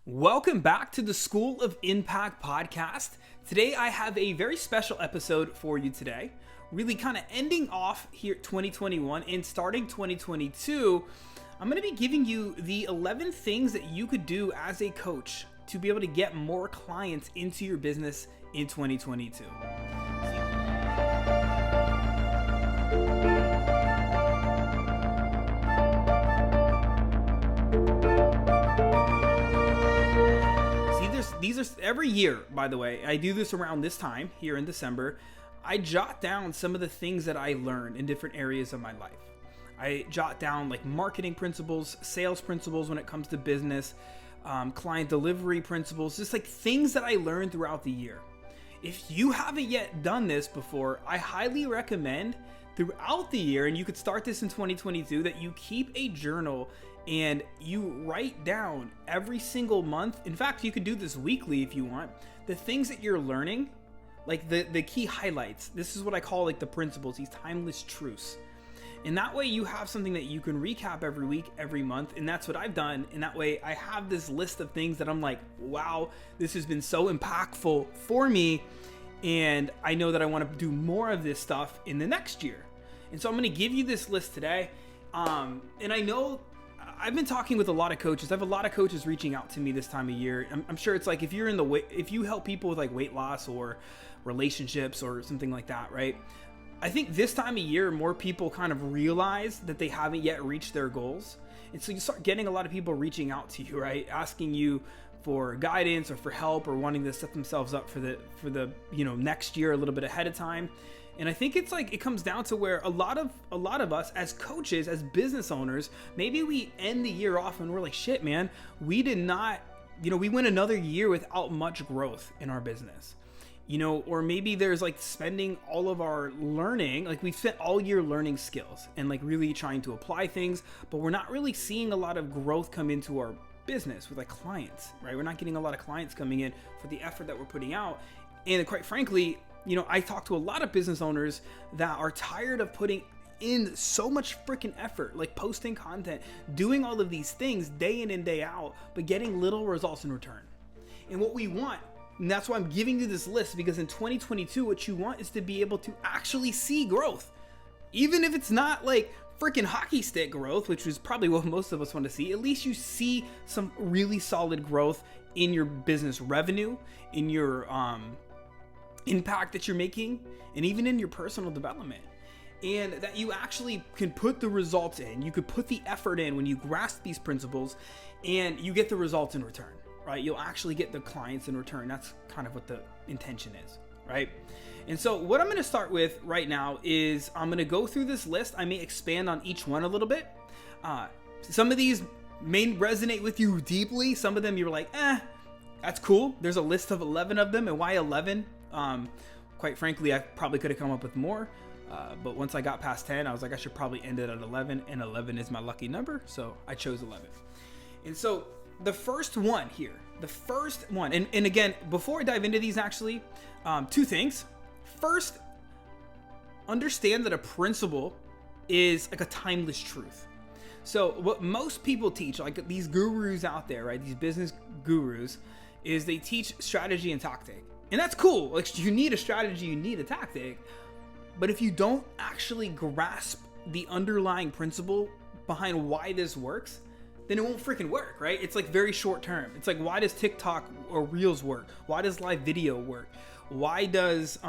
Welcome back to the School of Impact podcast. Today I have a very special episode for you today. Really kind of ending off here 2021 and starting 2022. I'm going to be giving you the 11 things that you could do as a coach to be able to get more clients into your business in 2022. These are every year, by the way. I do this around this time here in December. I jot down some of the things that I learned in different areas of my life. I jot down like marketing principles, sales principles when it comes to business, client delivery principles, just like things that I learned throughout the year. If you haven't yet done this before, I highly recommend throughout the year, and you could start this in 2022, that you keep a journal and you write down every single month. In fact, you could do this weekly if you want. The things that you're learning, like the key highlights. This is what I call like the principles, these timeless truths. And that way you have something that you can recap every week, every month. And that's what I've done. And that way I have this list of things that I'm like, wow, this has been so impactful for me. And I know that I want to do more of this stuff in the next year. And so I'm going to give you this list today. And I know I've been talking with a lot of coaches. I have a lot of coaches reaching out to me this time of year. I'm sure it's like if you help people with like weight loss or relationships or something like that, right? I think this time of year, more people kind of realize that they haven't yet reached their goals. And so you start getting a lot of people reaching out to you, right? Asking you for guidance or for help or wanting to set themselves up for the next year a little bit ahead of time. And I think it's like it comes down to where a lot of us as coaches, as business owners, maybe we end the year off and we're like, shit, man, we did not, we went another year without much growth in our business. Or maybe there's like spending all of our learning, like we've spent all year learning skills and like really trying to apply things, but we're not really seeing a lot of growth come into our business with like clients, right? We're not getting a lot of clients coming in for the effort that we're putting out. And quite frankly, I talk to a lot of business owners that are tired of putting in so much freaking effort, like posting content, doing all of these things day in and day out, but getting little results in return. And what we want, and that's why I'm giving you this list, because in 2022, what you want is to be able to actually see growth. Even if it's not like freaking hockey stick growth, which is probably what most of us want to see, at least you see some really solid growth in your business revenue, in your impact that you're making, and even in your personal development. And that you actually can put the results in. You could put the effort in when you grasp these principles and you get the results in return, right? You'll actually get the clients in return. That's kind of what the intention is, right? And so what I'm going to start with right now is I'm going to go through this list. I may expand on each one a little bit. Some of these may resonate with you deeply. Some of them you're like, that's cool. There's a list of 11 of them. And why 11? Quite frankly, I probably could have come up with more. But once I got past 10, I was like, I should probably end it at 11. And 11 is my lucky number. So I chose 11. And so the first one here, and again, before I dive into these, actually, two things. First, understand that a principle is like a timeless truth. So what most people teach, like these gurus out there, right? These business gurus, is they teach strategy and tactic. And that's cool. Like you need a strategy, you need a tactic. But if you don't actually grasp the underlying principle behind why this works, then it won't freaking work, right? It's like very short term. It's like, why does TikTok or Reels work? Why does live video work? Why does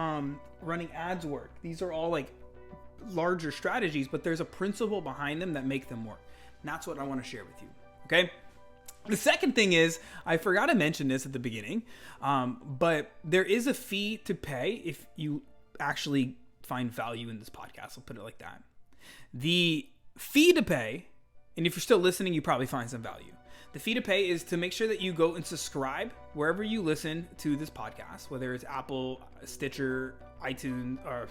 running ads work? These are all like larger strategies, but there's a principle behind them that make them work. And that's what I want to share with you, okay? The second thing is, I forgot to mention this at the beginning, but there is a fee to pay if you actually find value in this podcast. I'll put it like that. The fee to pay, and if you're still listening, you probably find some value. The fee to pay is to make sure that you go and subscribe wherever you listen to this podcast, whether it's Apple, Stitcher, iTunes, or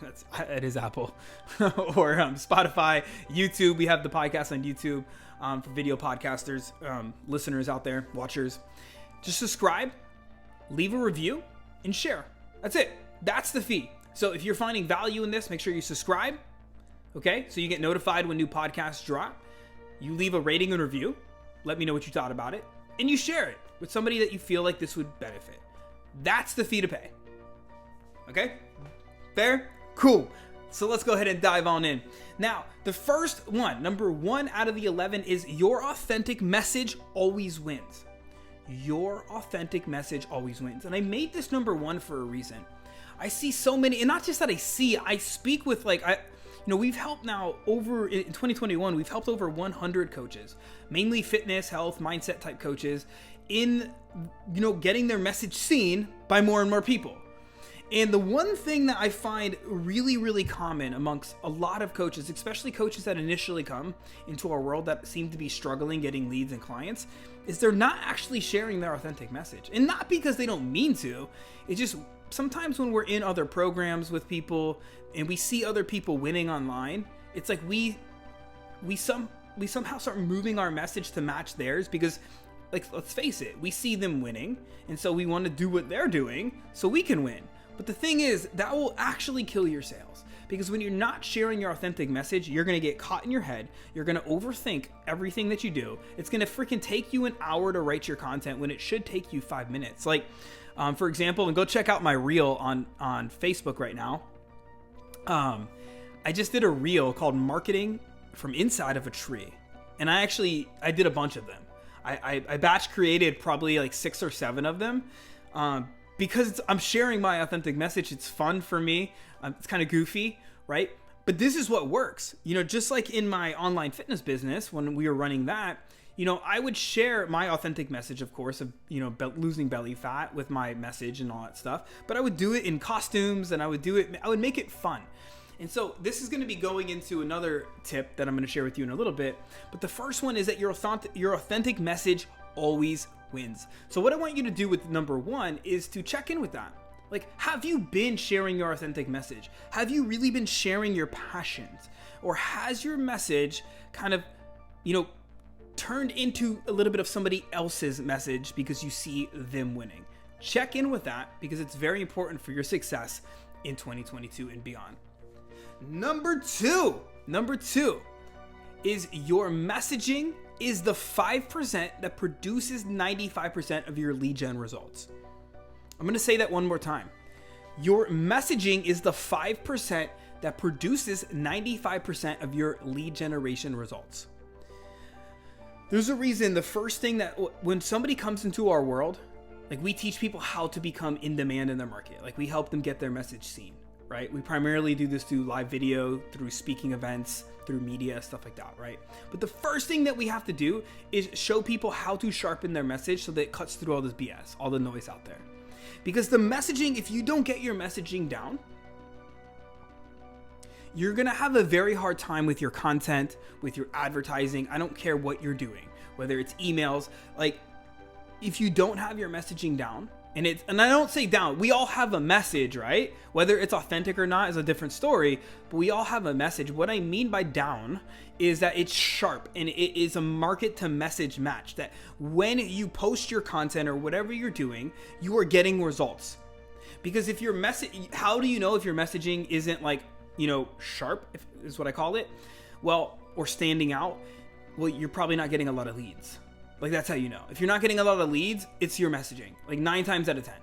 it is Apple, or Spotify, YouTube. We have the podcast on YouTube for video podcasters, listeners out there, watchers. Just subscribe, leave a review, and share. That's it. That's the fee. So if you're finding value in this, make sure you subscribe, okay? So you get notified when new podcasts drop. You leave a rating and review. Let me know what you thought about it. And you share it. with somebody that you feel like this would benefit. That's the fee to pay. Okay? Fair? Cool. So let's go ahead and dive on in. Now, the first one, number 1 out of the 11, is your authentic message always wins. Your authentic message always wins. And I made this number 1 for a reason. I see so many, and not just that I speak with we've helped now in 2021, we've helped over 100 coaches, mainly fitness, health, mindset type coaches in, getting their message seen by more and more people. And the one thing that I find really, really common amongst a lot of coaches, especially coaches that initially come into our world that seem to be struggling getting leads and clients, is they're not actually sharing their authentic message. And not because they don't mean to, it's just sometimes when we're in other programs with people and we see other people winning online, it's like we somehow start moving our message to match theirs because, like, let's face it, we see them winning, and so we want to do what they're doing so we can win. But the thing is, that will actually kill your sales, because when you're not sharing your authentic message, you're going to get caught in your head. You're going to overthink everything that you do. It's going to freaking take you an hour to write your content when it should take you 5 minutes. Like, for example, and go check out my reel on Facebook right now. I just did a reel called Marketing from Inside of a Tree. And I did a bunch of them. I batch created probably like 6 or 7 of them. Because I'm sharing my authentic message. It's fun for me. It's kind of goofy, right? But this is what works. Just like in my online fitness business, when we were running that, I would share my authentic message, of course, of, losing belly fat with my message and all that stuff. But I would do it in costumes, and I would make it fun. And so this is going to be going into another tip that I'm going to share with you in a little bit. But the first one is that your authentic message always wins. So what I want you to do with number 1 is to check in with that. Like, have you been sharing your authentic message? Have you really been sharing your passions? Or has your message kind of, turned into a little bit of somebody else's message because you see them winning? Check in with that, because it's very important for your success in 2022 and beyond. Number two is your messaging is the 5% that produces 95% of your lead gen results. I'm going to say that one more time. Your messaging is the 5% that produces 95% of your lead generation results. There's a reason the first thing that when somebody comes into our world, like, we teach people how to become in demand in their market. Like, we help them get their message seen, right? We primarily do this through live video, through speaking events, through media, stuff like that, right? But the first thing that we have to do is show people how to sharpen their message so that it cuts through all this BS, all the noise out there. Because the messaging, if you don't get your messaging down, you're going to have a very hard time with your content, with your advertising. I don't care what you're doing, whether it's emails. Like, if you don't have your messaging down, and I don't say down, we all have a message, right? Whether it's authentic or not is a different story, but we all have a message. What I mean by down is that it's sharp and it is a market to message match, that when you post your content or whatever you're doing, you are getting results. Because if your how do you know if your messaging isn't like, sharp, is what I call it? Well, or standing out? Well, you're probably not getting a lot of leads. Like, that's how you know. If you're not getting a lot of leads, it's your messaging. Like, 9 times out of 10.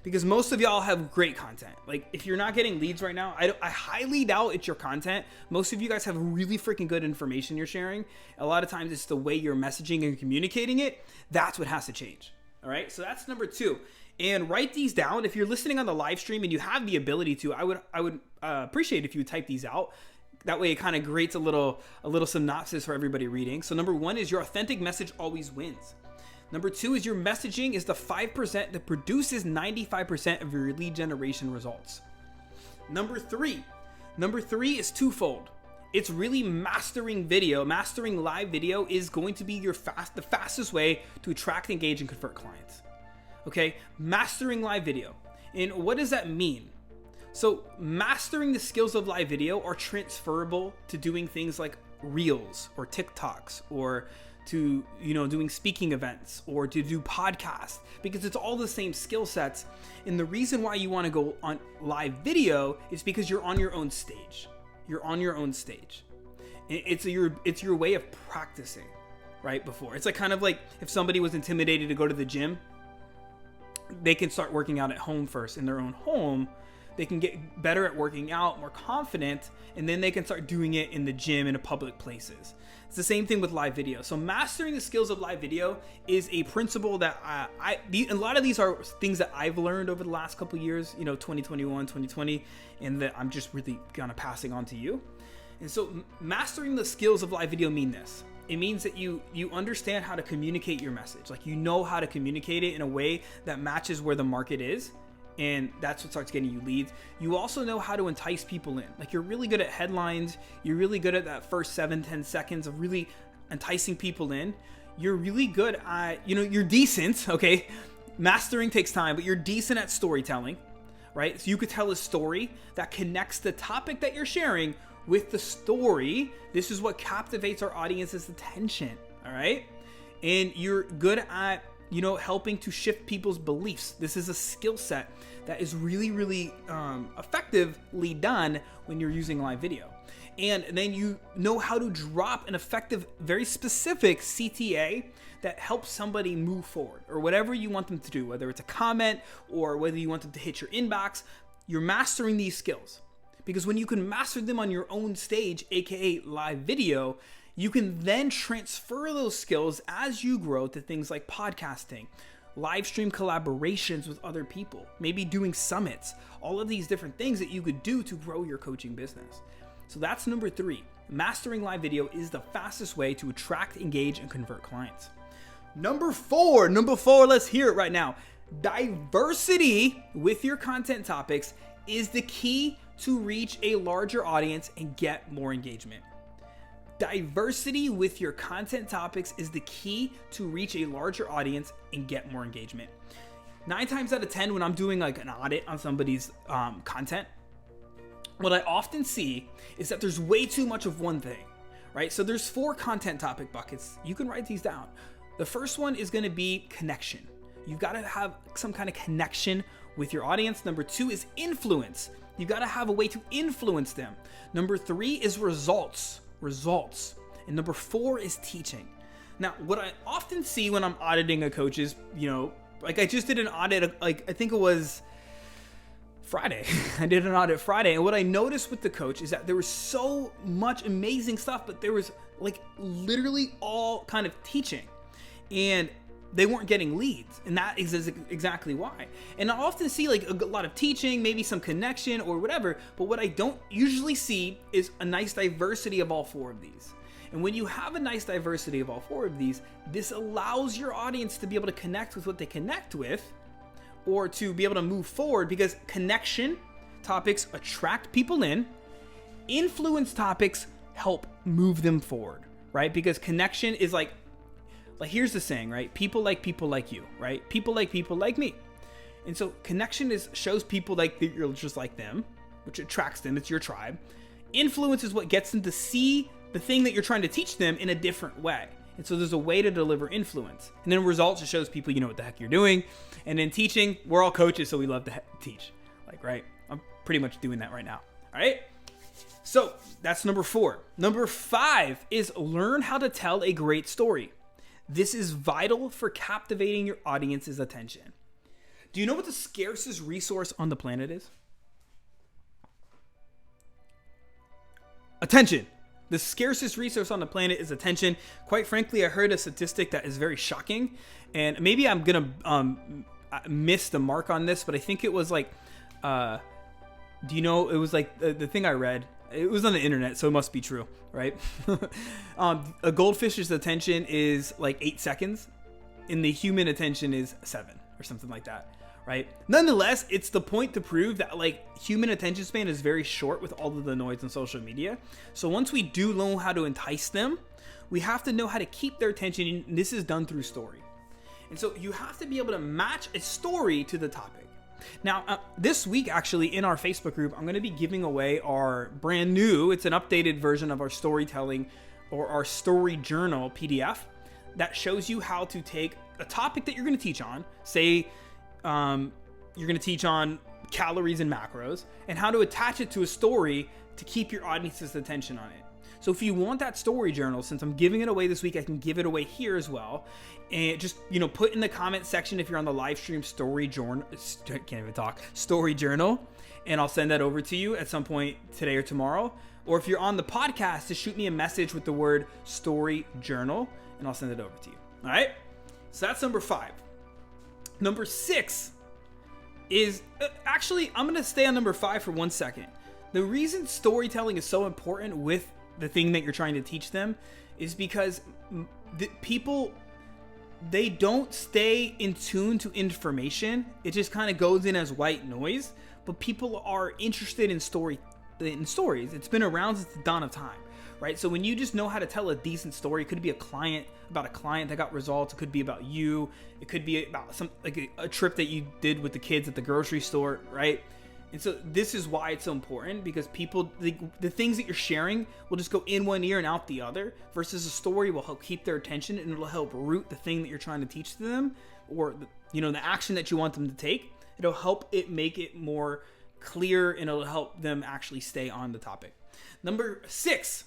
Because most of y'all have great content. Like, if you're not getting leads right now, I highly doubt it's your content. Most of you guys have really freaking good information you're sharing. A lot of times it's the way you're messaging and communicating it. That's what has to change. All right? So that's number 2. And write these down. If you're listening on the live stream and you have the ability to, I would appreciate if you would type these out. That way it kind of creates a little synopsis for everybody reading. So number 1 is your authentic message always wins. Number 2 is your messaging is the 5% that produces 95% of your lead generation results. Number 3 is twofold. It's really mastering video. Mastering live video is going to be the fastest way to attract, engage, and convert clients. Okay, mastering live video. And what does that mean? So mastering the skills of live video are transferable to doing things like Reels or TikToks, or to, doing speaking events, or to do podcasts, because it's all the same skill sets. And the reason why you want to go on live video is because you're on your own stage. You're on your own stage. It's your way of practicing, right? Before. It's like kind of like if somebody was intimidated to go to the gym, they can start working out at home first in their own home. They can get better at working out, more confident, and then they can start doing it in the gym in public places. It's the same thing with live video. So mastering the skills of live video is a principle that a lot of these are things that I've learned over the last couple of years, 2021, 2020, and that I'm just really kind of passing on to you. And so mastering the skills of live video mean this. It means that you understand how to communicate your message. Like, you know how to communicate it in a way that matches where the market is. And that's what starts getting you leads. You also know how to entice people in. Like, you're really good at headlines. You're really good at that first 7-10 seconds of really enticing people in. You're really good at, you're decent, okay? Mastering takes time, but you're decent at storytelling, right? So you could tell a story that connects the topic that you're sharing with the story. This is what captivates our audience's attention, all right? And you're good at helping to shift people's beliefs. This is a skill set that is really, really effectively done when you're using live video. And then you know how to drop an effective, very specific CTA that helps somebody move forward, or whatever you want them to do, whether it's a comment or whether you want them to hit your inbox. You're mastering these skills, because when you can master them on your own stage, aka live video, you can then transfer those skills as you grow to things like podcasting, live stream collaborations with other people, maybe doing summits, all of these different things that you could do to grow your coaching business. So that's number 3. Mastering live video is the fastest way to attract, engage, and convert clients. Number 4, let's hear it right now. Diversity with your content topics is the key to reach a larger audience and get more engagement. Diversity with your content topics is the key to reach a larger audience and get more engagement. 9 times out of 10, when I'm doing like an audit on somebody's content, what I often see is that there's way too much of one thing, right? So there's 4 content topic buckets. You can write these down. The first one is going to be connection. You've got to have some kind of connection with your audience. Number 2 is influence. You've got to have a way to influence them. Number 3 is results. And number 4 is teaching. Now, what I often see when I'm auditing a coach is, like I just did an audit, like I think it was Friday. I did an audit Friday. And what I noticed with the coach is that there was so much amazing stuff, but there was like literally all kind of teaching. And they weren't getting leads, and that is exactly why. And I often see like a lot of teaching, maybe some connection or whatever, but what I don't usually see is a nice diversity of all 4 of these. And when you have a nice diversity of all 4 of these, this allows your audience to be able to connect with what they connect with, or to be able to move forward, because connection topics attract people in, influence topics help move them forward, right? Because connection is like here's the saying, right? People like you, right? People like me. And so connection shows people like that you're just like them, which attracts them. It's your tribe. Influence is what gets them to see the thing that you're trying to teach them in a different way. And so there's a way to deliver influence. And then results, it shows people you know what the heck you're doing. And then teaching, we're all coaches, so we love to teach. Right? I'm pretty much doing that right now. All right? So that's number 4. Number 5 is learn how to tell a great story. This is vital for captivating your audience's attention. Do you know what the scarcest resource on the planet is? Attention. The scarcest resource on the planet is attention. Quite frankly, I heard a statistic that is very shocking, and maybe I'm going to miss the mark on this, but I think it was like, it was like the thing I read. It was on the internet, so it must be true, right? A goldfish's attention is like 8 seconds, and the human attention is 7 or something like that, right? Nonetheless, it's the point to prove that like human attention span is very short with all of the noise on social media. So once we do know how to entice them, we have to know how to keep their attention, and this is done through story. And so you have to be able to match a story to the topic. Now, this week, actually, in our Facebook group, I'm going to be giving away our brand new, it's an updated version of our storytelling or our story journal PDF that shows you how to take a topic that you're going to teach on, say you're going to teach on calories and macros, and how to attach it to a story to keep your audience's attention on it. So if you want that story journal, since I'm giving it away this week, I can give it away here as well. And just, put in the comment section if you're on the live stream story journal, and I'll send that over to you at some point today or tomorrow. Or if you're on the podcast, just shoot me a message with the word story journal, and I'll send it over to you. All right? So that's number 5. Number 6 is, actually, I'm going to stay on number 5 for 1 second. The reason storytelling is so important with the thing that you're trying to teach them is because people, they don't stay in tune to information. It just kind of goes in as white noise, but people are interested in stories. It's been around since the dawn of time, right? So when you just know how to tell a decent story, it could be about a client that got results. It could be about you. It could be about a trip that you did with the kids at the grocery store, right? And so this is why it's so important, because people, the things that you're sharing will just go in one ear and out the other, versus a story will help keep their attention, and it'll help root the thing that you're trying to teach to them, or the action that you want them to take. It'll help it make it more clear, and it'll help them actually stay on the topic. Number 6,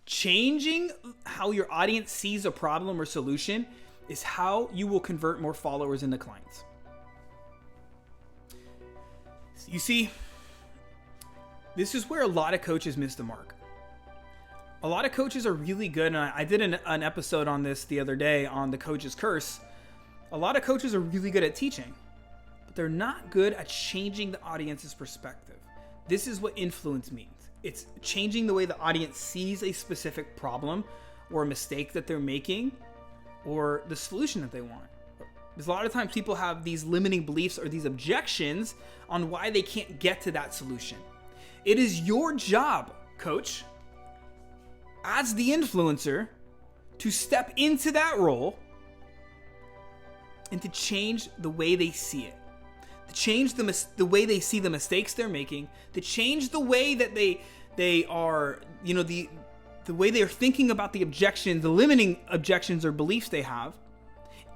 changing how your audience sees a problem or solution is how you will convert more followers into clients. You see, this is where a lot of coaches miss the mark. A lot of coaches are really good, and I did an episode on this the other day on the coach's curse. A lot of coaches are really good at teaching, but they're not good at changing the audience's perspective. This is what influence means. It's changing the way the audience sees a specific problem or a mistake that they're making or the solution that they want. Because a lot of times people have these limiting beliefs or these objections on why they can't get to that solution. It is your job, coach, as the influencer, to step into that role and to change the way they see it. To change the way they see the mistakes they're making, to change the way that they are, the way they are thinking about the objections, the limiting objections or beliefs they have,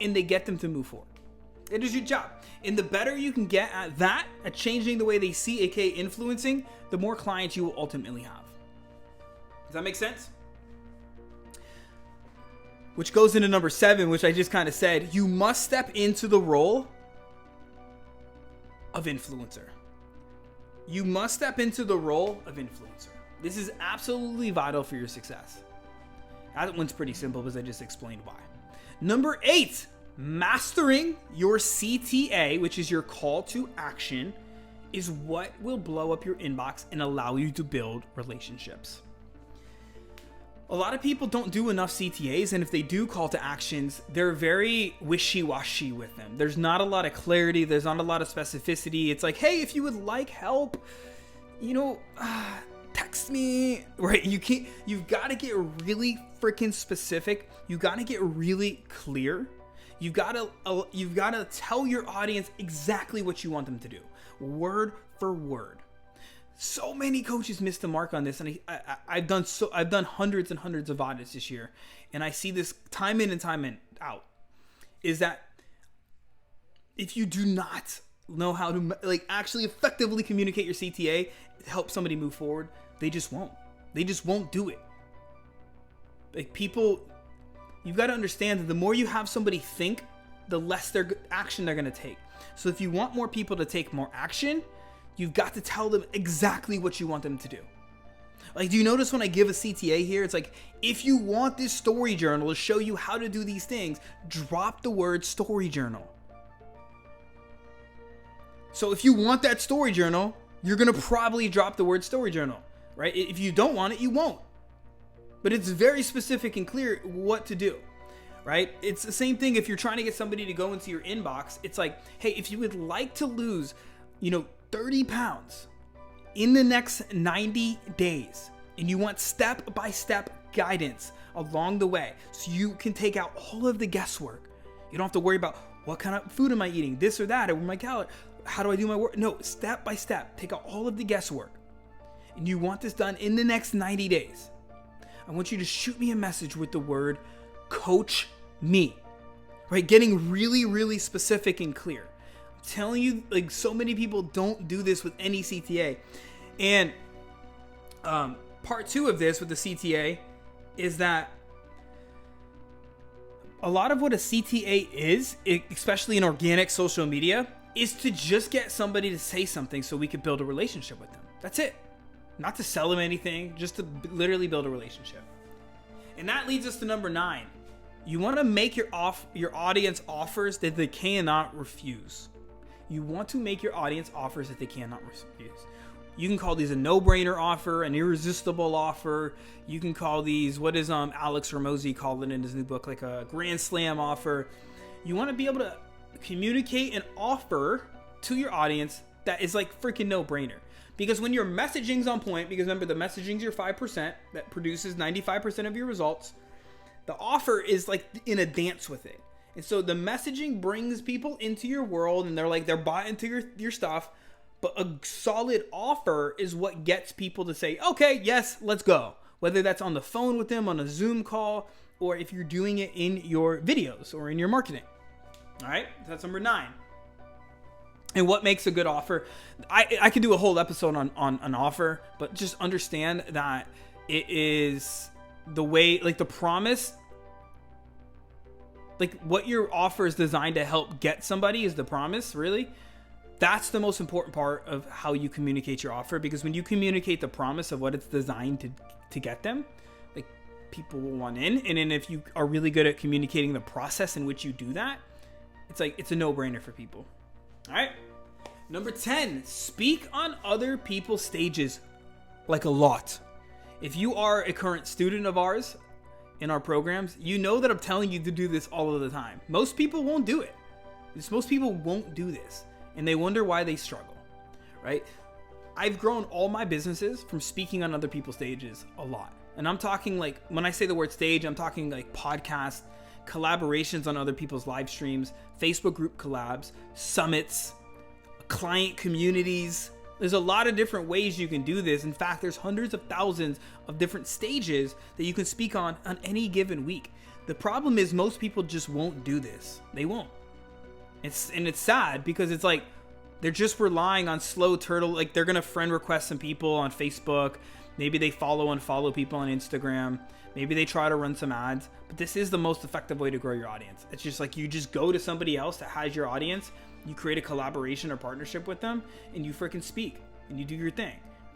and they get them to move forward. It is your job. And the better you can get at that, at changing the way they see, aka influencing, the more clients you will ultimately have. Does that make sense? Which goes into number 7, which I just kind of said. You must step into the role of influencer. You must step into the role of influencer. This is absolutely vital for your success. That one's pretty simple because I just explained why. Number 8, mastering your CTA, which is your call to action, is what will blow up your inbox and allow you to build relationships. A lot of people don't do enough CTAs, and if they do call to actions, they're very wishy-washy with them. There's not a lot of clarity. There's not a lot of specificity. It's like, hey, if you would like help, text me, right? You've got to get really freaking specific. You got to get really clear. You've got to tell your audience exactly what you want them to do, word for word. So many coaches miss the mark on this, and I've done hundreds and hundreds of audits this year, and I see this time in and time out. Is that if you do not know how to actually effectively communicate your CTA to help somebody move forward, they just won't. They just won't do it. People, you've got to understand that the more you have somebody think, the less action they're going to take. So if you want more people to take more action, you've got to tell them exactly what you want them to do. Do you notice when I give a CTA here, it's like, if you want this story journal to show you how to do these things, drop the word story journal. So if you want that story journal, you're going to probably drop the word story journal, right? If you don't want it, you won't. But it's very specific and clear what to do, right? It's the same thing if you're trying to get somebody to go into your inbox. It's like, hey, if you would like to lose, 30 pounds in the next 90 days, and you want step-by-step guidance along the way, so you can take out all of the guesswork. You don't have to worry about what kind of food am I eating, this or that, or my calorie. How do I do my work? No, step by step, take out all of the guesswork. And you want this done in the next 90 days. I want you to shoot me a message with the word coach me, right? Getting really, really specific and clear. I'm telling you, so many people don't do this with any CTA. And part 2 of this with the CTA is that a lot of what a CTA is, especially in organic social media, is to just get somebody to say something so we could build a relationship with them. That's it. Not to sell them anything, just to literally build a relationship. And that leads us to number 9. You want to make your audience offers that they cannot refuse. You want to make your audience offers that they cannot refuse. You can call these a no-brainer offer, an irresistible offer. You can call these, what does Alex Ramosi call it in his new book, like a grand slam offer. You want to be able to communicate an offer to your audience that is like freaking no-brainer. Because when your messaging's on point, because remember, the messaging's your 5% that produces 95% of your results, the offer is like in a dance with it. And so the messaging brings people into your world, and they're bought into your stuff. But a solid offer is what gets people to say, okay, yes, let's go. Whether that's on the phone with them, on a Zoom call, or if you're doing it in your videos or in your marketing. All right, that's number 9. And what makes a good offer? I could do a whole episode on an offer, but just understand that it is the way, like the promise, like what your offer is designed to help get somebody is the promise, really. That's the most important part of how you communicate your offer, because when you communicate the promise of what it's designed to get them, like people will want in. And then if you are really good at communicating the process in which you do that, it's a no-brainer for people. All right. Number 10, speak on other people's stages, like a lot. If you are a current student of ours in our programs, you know that I'm telling you to do this all of the time. Most people won't do it. Most people won't do this. And they wonder why they struggle, right? I've grown all my businesses from speaking on other people's stages a lot. And I'm talking like, when I say the word stage, I'm talking like podcasts, collaborations on other people's live streams, Facebook group collabs, summits, client communities. There's a lot of different ways you can do this. In fact, there's hundreds of thousands of different stages that you can speak on any given week. The problem is most people just won't do this. They won't. It's sad because it's like they're just relying on slow turtle. Like they're gonna friend request some people on Facebook. Maybe they follow and unfollow people on Instagram. Maybe they try to run some ads. But this is the most effective way to grow your audience. It's just like you just go to somebody else that has your audience. You create a collaboration or partnership with them, and you freaking speak and you do your thing,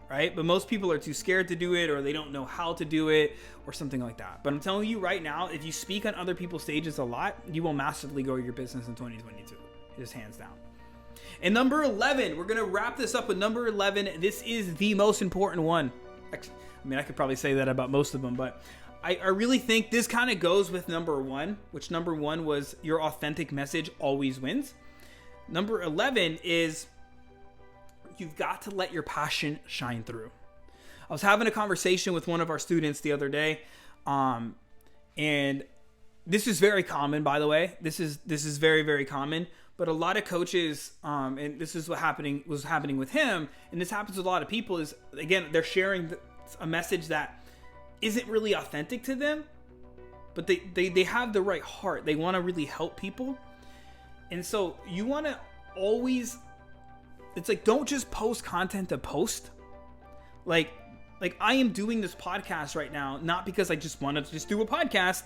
right? But most people are too scared to do it, or they don't know how to do it, or something like that. But I'm telling you right now, if you speak on other people's stages a lot, you will massively grow your business in 2022. Just hands down. And number 11, we're going to wrap this up with number 11. This is the most important one. Actually, I mean, I could probably say that about most of them, but I really think this kind of goes with number 1, which number 1 was your authentic message always wins. Number 11 is you've got to let your passion shine through. I was having a conversation with one of our students the other day, and this is very common, by the way. This is very, very common. But a lot of coaches, and this is what was happening with him, and this happens with a lot of people, is, again, they're sharing a message that isn't really authentic to them, but they have the right heart. They want to really help people. And so you want to always, it's like, don't just post content to post. Like I am doing this podcast right now, not because I just want to just do a podcast,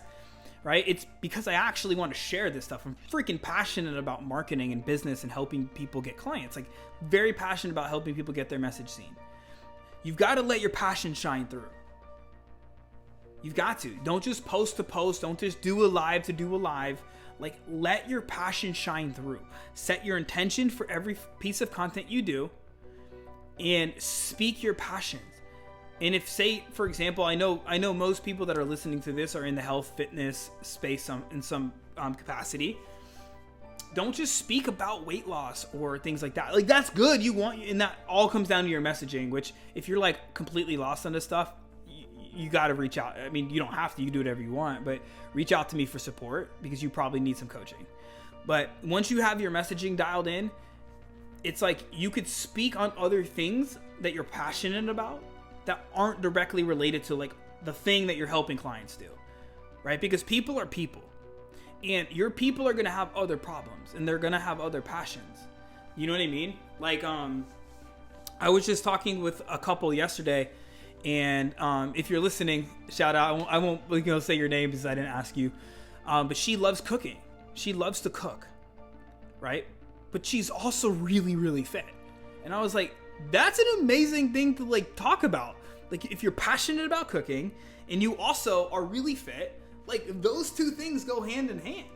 right? It's because I actually want to share this stuff. I'm freaking passionate about marketing and business and helping people get clients. Like, very passionate about helping people get their message seen. You've got to let your passion shine through. You've got to. Don't just post to post. Don't just do a live to do a live. Like, let your passion shine through. Set your intention for every piece of content you do and speak your passions. And if, say, for example, I know most people that are listening to this are in the health fitness space in some capacity. Don't just speak about weight loss or things like that. Like, that's good. And that all comes down to your messaging, which if you're like completely lost on this stuff, you got to reach out. I mean, you don't have to, you can do whatever you want, but reach out to me for support because you probably need some coaching. But once you have your messaging dialed in, it's like you could speak on other things that you're passionate about that aren't directly related to like the thing that you're helping clients do, right? Because people are people, and your people are going to have other problems and they're going to have other passions. You know what I mean? Like, I was just talking with a couple yesterday, And if you're listening, shout out. I won't say your name because I didn't ask you. But she loves cooking. She loves to cook, right? But she's also really, really fit. And I was like, that's an amazing thing to like talk about. Like if you're passionate about cooking and you also are really fit, like those two things go hand in hand.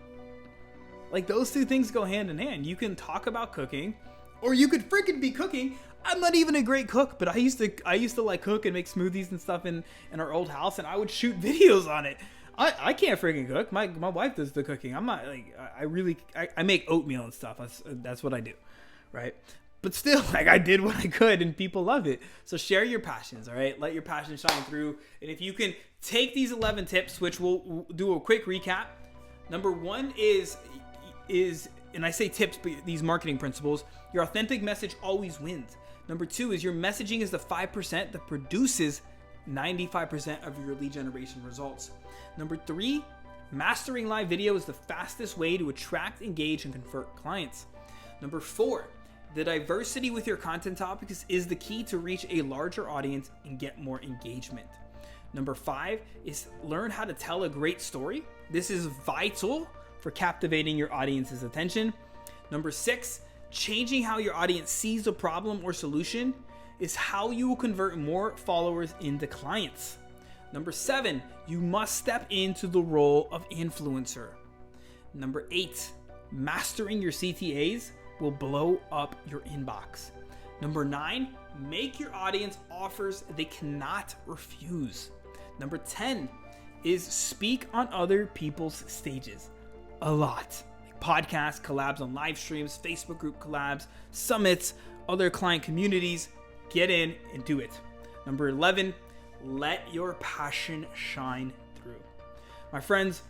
Like those two things go hand in hand. You can talk about cooking, or you could freaking be cooking. I'm not even a great cook, but I used to like cook and make smoothies and stuff in our old house, and I would shoot videos on it. I can't freaking cook. My wife does the cooking. I'm not like, I make oatmeal and stuff. That's what I do, right? But still, like I did what I could and people love it. So share your passions, all right? Let your passion shine through. And if you can take these 11 tips, which we'll do a quick recap. Number 1 is, and I say tips, but these marketing principles, your authentic message always wins. Number 2 is your messaging is the 5% that produces 95% of your lead generation results. Number 3, mastering live video is the fastest way to attract, engage, and convert clients. Number 4, the diversity with your content topics is the key to reach a larger audience and get more engagement. Number 5 is learn how to tell a great story. This is vital for captivating your audience's attention. Number 6, changing how your audience sees a problem or solution is how you will convert more followers into clients. Number 7, you must step into the role of influencer. Number 8, mastering your CTAs will blow up your inbox. Number 9, make your audience offers they cannot refuse. Number 10 is speak on other people's stages a lot. Like podcasts, collabs on live streams, Facebook group collabs, summits, other client communities. Get in and do it. Number 11, let your passion shine through. My friends,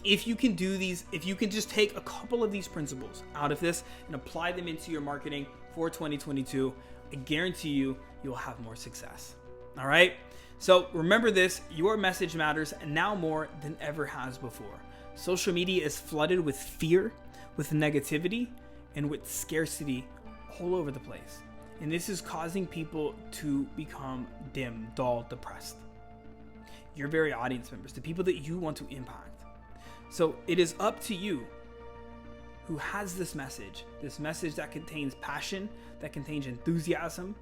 if you can do these, if you can just take a couple of these principles out of this and apply them into your marketing for 2022, I guarantee you, you'll have more success. All right? So remember this, your message matters now more than ever has before. Social media is flooded with fear, with negativity, and with scarcity all over the place. And this is causing people to become dim, dull, depressed. Your very audience members, the people that you want to impact. So it is up to you who has this message that contains passion, that contains enthusiasm,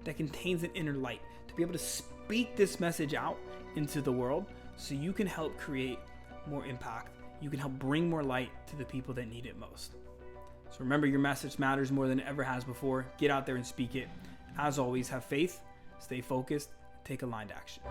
that contains an inner light, to be able to speak this message out into the world so you can help create more impact. You can help bring more light to the people that need it most. So remember, your message matters more than it ever has before. Get out there and speak it. As always, have faith, stay focused, take aligned action.